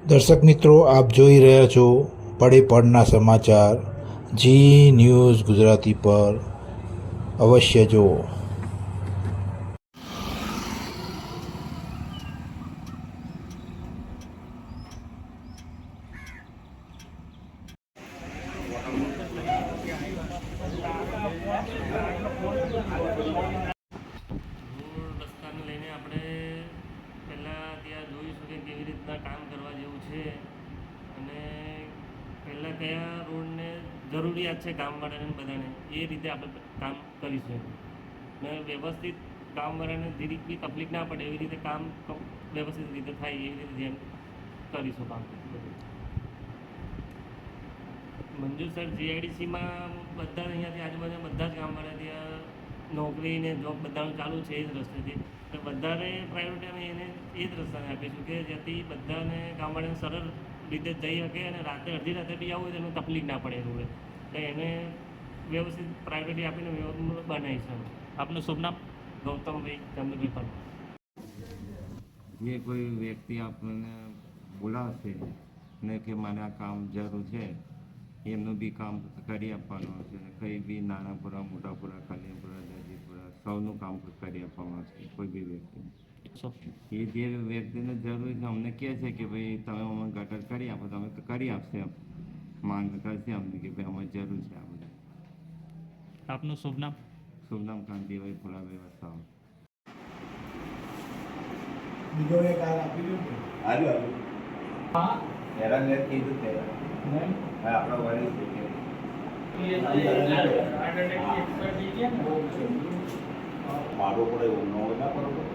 દર્શક મિત્રો, આપ જોઈ રહ્યા છો પડે પડના સમાચાર જી ન્યૂઝ ગુજરાતી પર અવશ્ય જુઓ. રોડ રસ્તાને લઈને આપણે પહેલાં ત્યાં જોઈશું કે કેવી રીતના કામ કરવા જેવું છે અને પહેલાં કયા રોડને જરૂરિયાત છે ગામવાળાને બધાને એ રીતે આપણે કામ કરીશું ને વ્યવસ્થિત ગામવાળાને જીરીક બી તકલીફ ના પડે એવી રીતે કામ વ્યવસ્થિત રીતે થાય એવી રીતે ધ્યાન કરીશું કામ. મંજૂર સર જીઆઈડીસીમાં બધા અહીંયાથી આજુબાજુના બધા જ ગામવાળા ત્યાં નોકરી ને જોબ બધાનું ચાલુ છે એ જ રસ્તેથી તો બધાને પ્રાયોરિટી અમે એને એ જ રસ્તાને આપીશું કે જેથી બધાને ગામવાળાને સરળ રીતે જઈ શકે અને રાતે અડધી રાતે બી આવું હોય તો એનું તકલીફ ના પડે રોડે તો એને વ્યવસ્થિત પ્રાયોરિટી આપીને બનાવીશું. આપનું શુભ નામ? ગૌતમભાઈ ચંદ્રભાઈ પરમાર. જે કોઈ વ્યક્તિ આપણને બોલાવશે ને કે મને આ કામ જરૂર છે એમનું બી કામ કરી આપવાનું છે. કંઈ બી નાનાપુરા મોટાપુરા કલ્યાણપુરા દરજીપુરા સૌનું કામ કરી આપવાનું છે. કોઈ બી વ્યક્તિ એ જે વ્યક્તિને જરૂર છે અમને કહે છે કે ભાઈ તમે અમને ગટર કરી આપો તમે કરી આપશે એમ માંગ કરશે અમને કે ભાઈ અમારે જરૂર છે આ બધા. આપનું શુભ નામ? શુભ નામ કાંતિભાઈ ફુલાભાઈ વસાવા. બીજો એક આ આપી દો હારું હા હેરાન ને કીધું તે હા આપણા વાળી મારો પડે એવું ન હોય ના બરોબર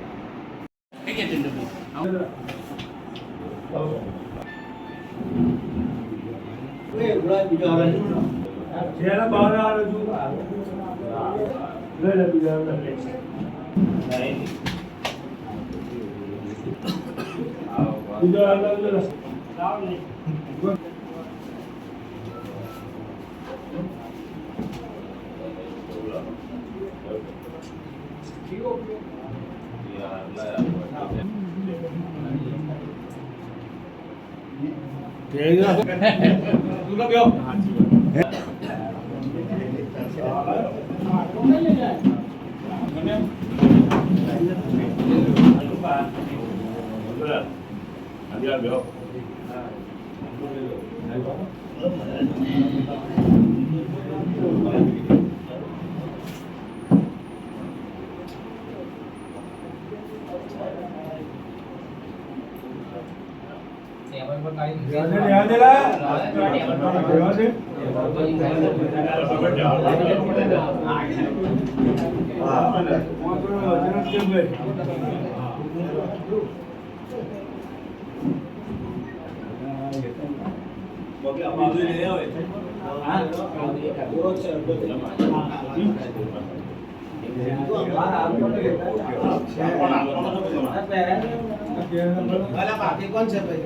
બાકી કોણ છે ભાઈ